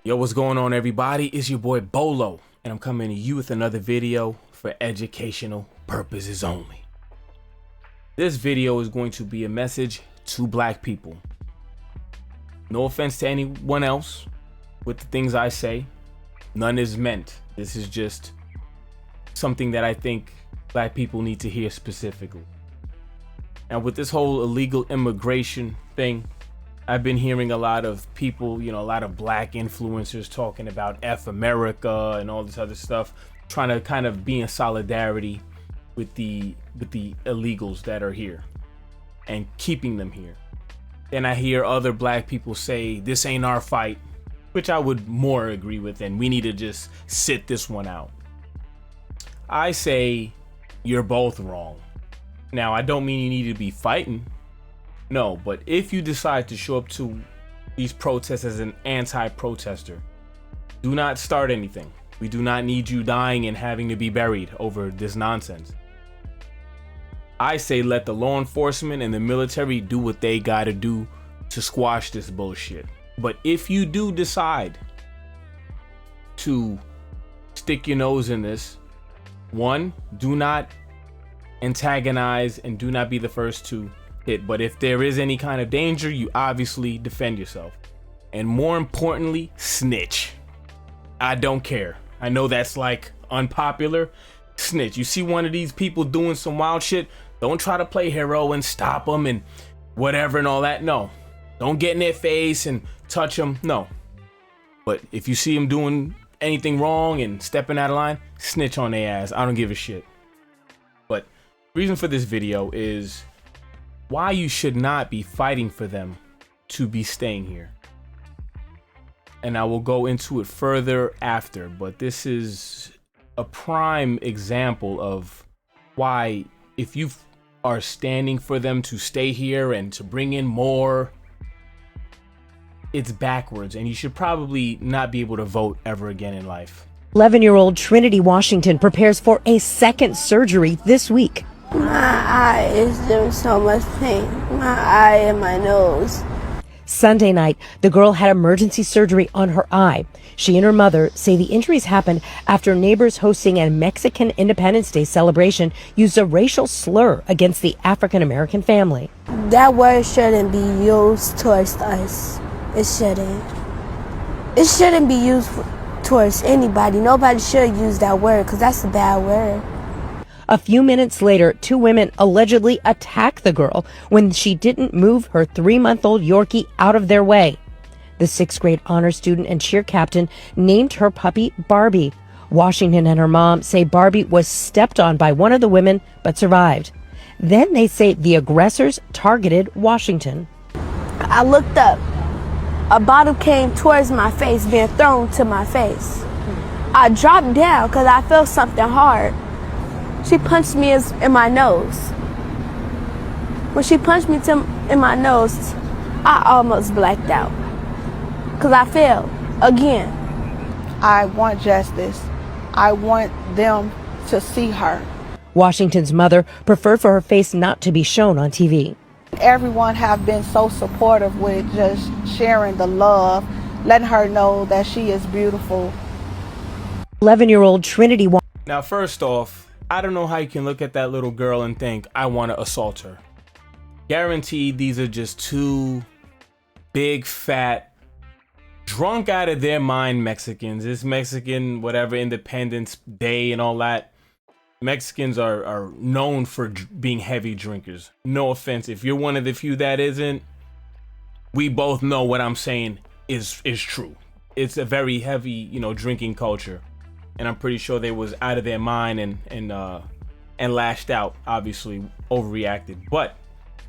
Yo, what's going on, everybody? It's your boy Bolo, and I'm coming to you with another video for educational purposes only. This video is going to be a message to black people. No offense to anyone else with the things I say. None is meant. This is just something that I think black people need to hear specifically. And with this whole illegal immigration thing, I've been hearing a lot of people, a lot of black influencers talking about F America and all this other stuff, trying to kind of be in solidarity with the illegals that are here and keeping them here. Then I hear other black people say, this ain't our fight, which I would more agree with, and we need to just sit this one out. I say you're both wrong. Now, I don't mean you need to be fighting. No, but if you decide to show up to these protests as an anti-protester, do not start anything. We do not need you dying and having to be buried over this nonsense. I say let the law enforcement and the military do what they gotta do to squash this bullshit. But if you do decide to stick your nose in this, one, do not antagonize and do not be the first to hit. But if there is any kind of danger, you obviously defend yourself. And more importantly, snitch. I don't care. I know that's like unpopular. Snitch. You see one of these people doing some wild shit, don't try to play hero and stop them and whatever and all that. No. Don't get in their face and touch them. No. But if you see them doing anything wrong and stepping out of line, snitch on their ass. I don't give a shit. But the reason for this video is why you should not be fighting for them to be staying here. And I will go into it further after, but this is a prime example of why, if you are standing for them to stay here and to bring in more, it's backwards, and you should probably not be able to vote ever again in life. 11-year-old Trinity Washington prepares for a second surgery this week. My eye is doing so much pain. My eye and my nose. Sunday night, the girl had emergency surgery on her eye. She and her mother say the injuries happened after neighbors hosting a Mexican Independence Day celebration used a racial slur against the African American family. That word shouldn't be used towards us. It shouldn't. It shouldn't be used towards anybody. Nobody should use that word because that's a bad word. A few minutes later, two women allegedly attacked the girl when she didn't move her 3-month-old Yorkie out of their way. The 6th grade honor student and cheer captain named her puppy Barbie. Washington and her mom say Barbie was stepped on by one of the women but survived. Then they say the aggressors targeted Washington. I looked up. A bottle came towards my face, being thrown to my face. I dropped down because I felt something hard. She punched me in my nose. When she punched me in my nose, I almost blacked out. Because I fell again. I want justice. I want them to see her. Washington's mother preferred for her face not to be shown on TV. Everyone have been so supportive with just sharing the love, letting her know that she is beautiful. 11-year-old Trinity. Now, first off, I don't know how you can look at that little girl and think, I want to assault her. Guaranteed these are just two big, fat, drunk out of their mind Mexicans. It's Mexican, whatever, Independence Day and all that. Mexicans are known for being heavy drinkers. No offense. If you're one of the few that isn't, we both know what I'm saying is true. It's a very heavy, drinking culture. And I'm pretty sure they was out of their mind and lashed out, obviously overreacted. But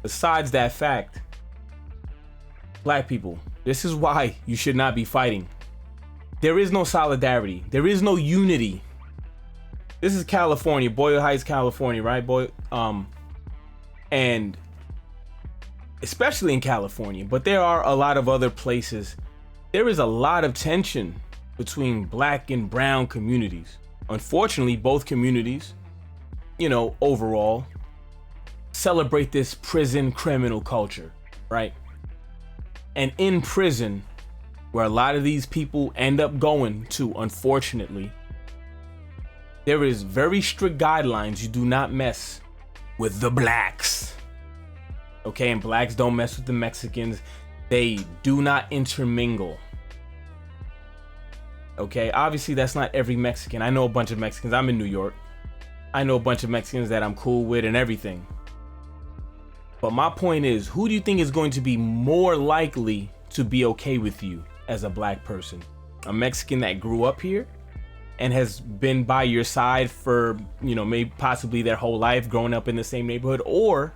besides that fact, black people, this is why you should not be fighting. There is no solidarity. There is no unity. This is California, Boyle Heights, California, right? And especially in California, but there are a lot of other places. There is a lot of tension between black and brown communities. Unfortunately, both communities, overall, celebrate this prison criminal culture, right? And in prison, where a lot of these people end up going to, unfortunately, there is very strict guidelines. You do not mess with the blacks. Okay, and blacks don't mess with the Mexicans. They do not intermingle. Okay, obviously that's not every Mexican. I know a bunch of Mexicans. I'm in New York. I know a bunch of Mexicans that I'm cool with and everything. But my point is, who do you think is going to be more likely to be okay with you as a black person? A Mexican that grew up here and has been by your side for, you know, maybe possibly their whole life, growing up in the same neighborhood, or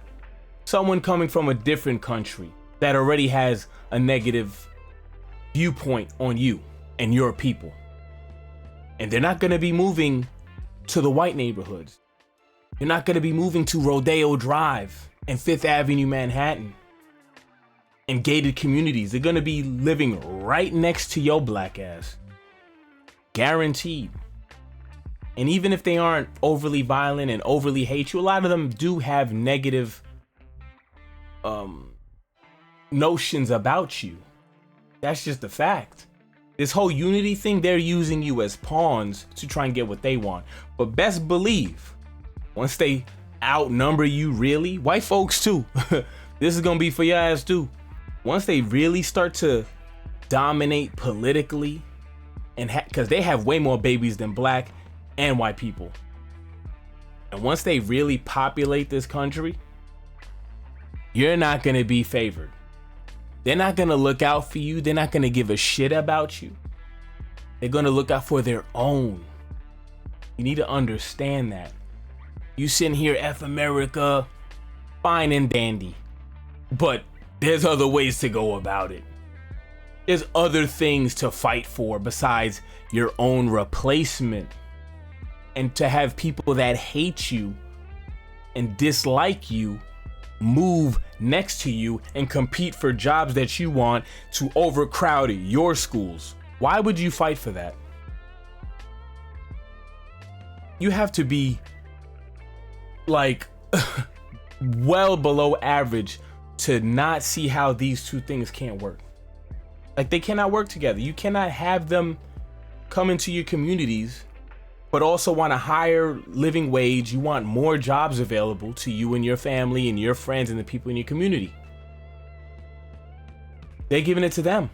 someone coming from a different country that already has a negative viewpoint on you and your people. And they're not going to be moving to the white neighborhoods. You're not going to be moving to Rodeo Drive and Fifth Avenue, Manhattan, and gated communities. They're going to be living right next to your black ass. Guaranteed. And even if they aren't overly violent and overly hate you, a lot of them do have negative notions about you. That's just a fact. This whole unity thing, they're using you as pawns to try and get what they want. But best believe, once they outnumber you, really, white folks too, this is gonna be for your ass too. Once they really start to dominate politically, and because they have way more babies than black and white people, and once they really populate this country, you're not gonna be favored. They're not gonna look out for you. They're not gonna give a shit about you. They're gonna look out for their own. You need to understand that. You sitting here, F America, fine and dandy, but there's other ways to go about it. There's other things to fight for besides your own replacement. And to have people that hate you and dislike you move next to you and compete for jobs that you want to overcrowd your schools. Why would you fight for that? You have to be like well below average to not see how these two things can't work. Like, they cannot work together. You cannot have them come into your communities but also want a higher living wage. You want more jobs available to you and your family and your friends and the people in your community. They're giving it to them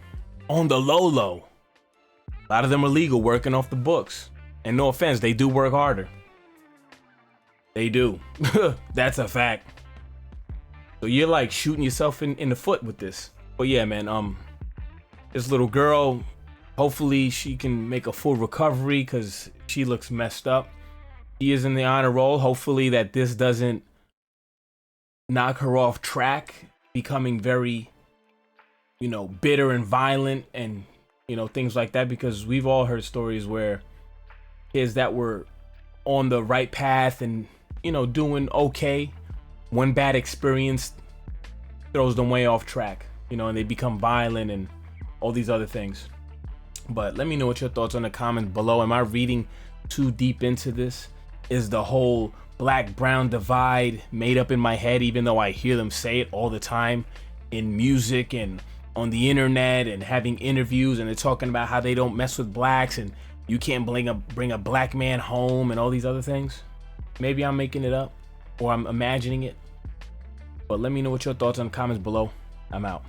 on the low. A lot of them are legal, working off the books. And no offense, they do work harder. They do. That's a fact. So you're like shooting yourself in the foot with this. But yeah, man, this little girl, hopefully she can make a full recovery because she looks messed up. She is in the honor roll. Hopefully that this doesn't knock her off track, becoming very, you know, bitter and violent and, you know, things like that, because we've all heard stories where kids that were on the right path and, you know, doing okay, one bad experience throws them way off track, you know, and they become violent and all these other things. But let me know what your thoughts on the comments below. Am I reading too deep into this? Is the whole black brown divide made up in my head, even though I hear them say it all the time in music and on the internet and having interviews, and they're talking about how they don't mess with blacks and you can't bring a black man home and all these other things? Maybe I'm making it up or I'm imagining it. But let me know what your thoughts on the comments below. I'm out.